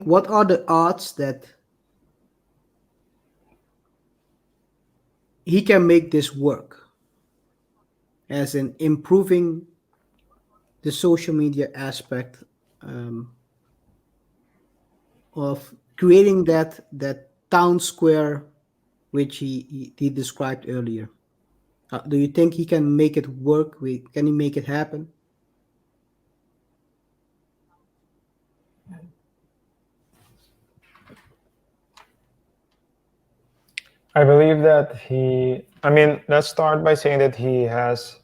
what are the odds that he can make this work as in improving the social media aspect, um, of creating that town square which he described earlier? Do you think he can make it work? Can he make it happen? I believe that let's start by saying that he has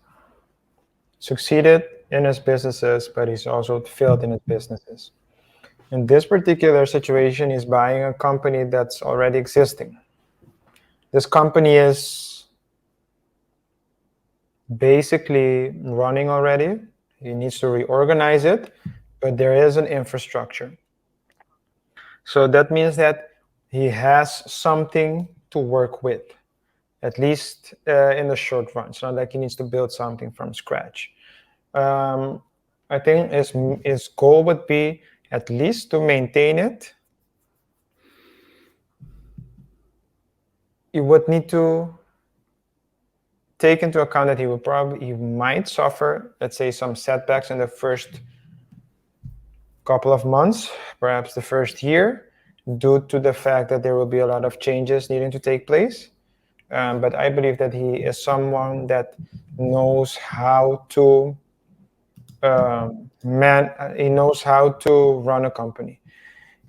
succeeded in his businesses, but he's also failed in his businesses. In this particular situation, he's buying a company that's already existing. This company is basically running already. He needs to reorganize it, but there is an infrastructure. So that means that he has something to work with, at least in the short run. It's not like he needs to build something from scratch. Um, I think his goal would be at least to maintain it. You would need to take into account that he might suffer, let's say, some setbacks in the first couple of months, perhaps the first year, due to the fact that there will be a lot of changes needing to take place. But I believe that he is someone that knows how to he knows how to run a company.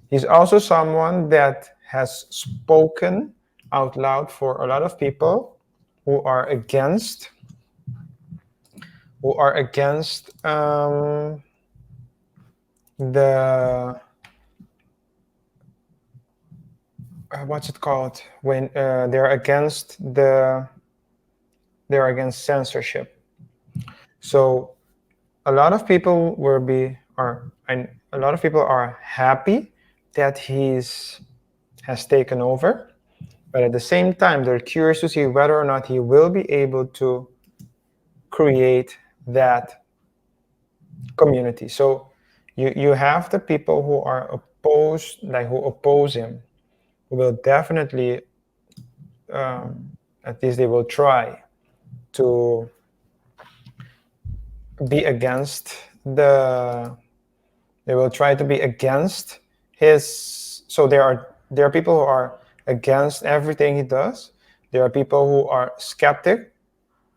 He's also someone that has spoken out loud for a lot of people who are against the what's it called when they're against censorship. So a lot of people a lot of people are happy that has taken over, but at the same time they're curious to see whether or not he will be able to create that community. So you have the people who are opposed, like who oppose him, who will definitely, at least they will try to be against the. They will try to be against his. So there are people who are against everything he does. There are people who are skeptic,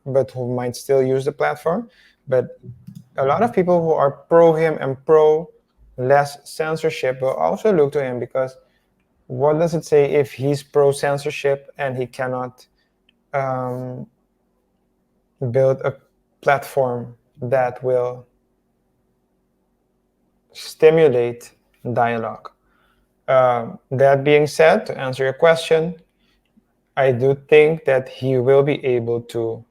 but who might still use the platform. But a lot of people who are pro him and pro less censorship will also look to him, because what does it say if he's pro censorship and he cannot build a platform that will stimulate dialogue? That being said, to answer your question, I do think that he will be able to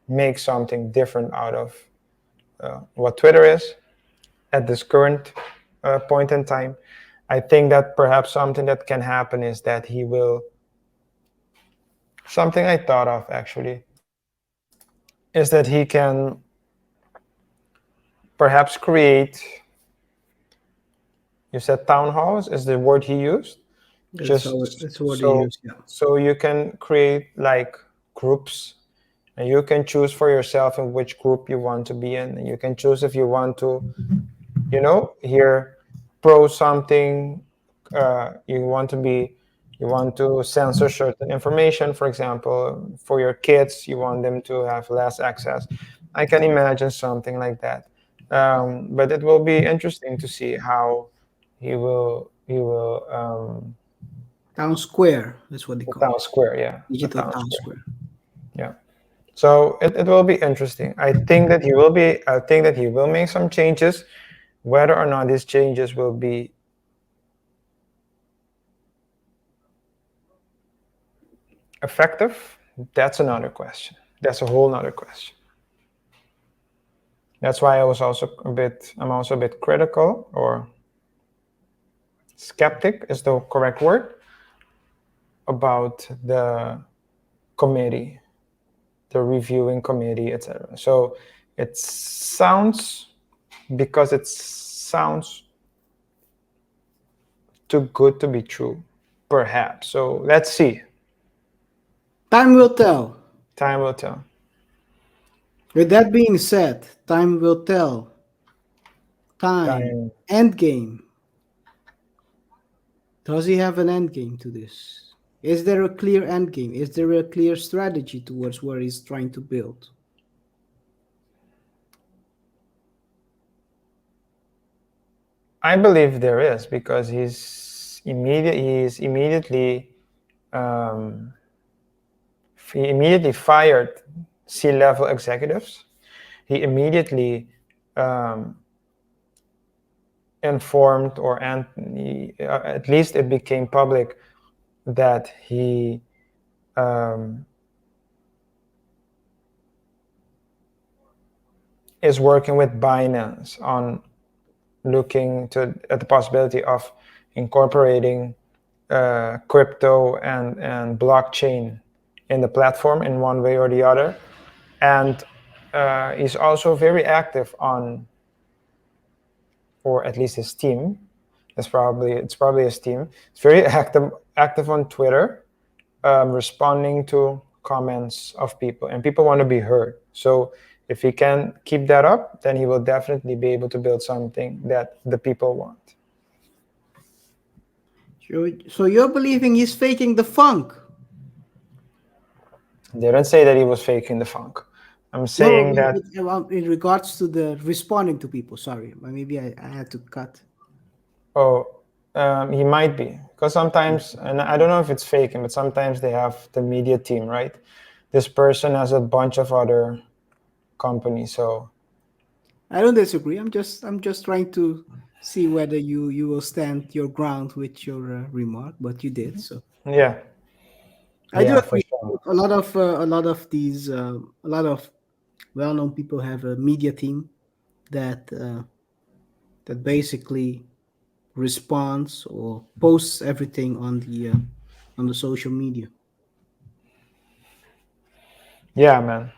make something different out of what Twitter is at this current point in time. I think that perhaps something that can happen is that he will. Something I thought of actually is that he can perhaps create. You said town halls is the word he used. That's what they So use. Yeah. so you can create like groups, and you can choose for yourself in which group you want to be in, and you can choose if you want to, hear pro something. You want to censor certain information, for example, for your kids, you want them to have less access. I can imagine something like that. But it will be interesting to see how he will Town square. That's what they the call town it. square, yeah, the Digital town town square, square. yeah. So it will be interesting. I think that he will make some changes. Whether or not these changes will be effective, that's another question. That's a whole nother question. That's why I'm also a bit critical, or skeptic is the correct word, about the committee, the reviewing committee, etc. So because it sounds too good to be true, perhaps. So let's see. Time will tell. Time will tell. With that being said, time will tell. Time. Time. Endgame. Does he have an endgame to this? Is there a clear endgame? Is there a clear strategy towards where he's trying to build? I believe there is because he's immediately um, he immediately fired C-level executives. He immediately um, informed, or at least it became public that he um, is working with Binance on looking at the possibility of incorporating crypto and blockchain in the platform in one way or the other. And he's also very active on, or at least his team. It's probably his team. It's very active on Twitter, responding to comments of people, and people want to be heard. So if he can keep that up, then he will definitely be able to build something that the people want. So you're believing he's faking the funk? Didn't say that he was faking the funk. I'm No, saying that in regards to the responding to people. Sorry, maybe I had to cut. oh, he might be, because sometimes, and I don't know if it's faking, but sometimes they have the media team, right? This person has a bunch of other companies, so I don't disagree. I'm just trying to see whether you will stand your ground with your remark, but you did. So yeah, I do yeah, for agree. sure. A lot of well-known people have a media team that that basically responds or posts everything on the social media. Yeah, man.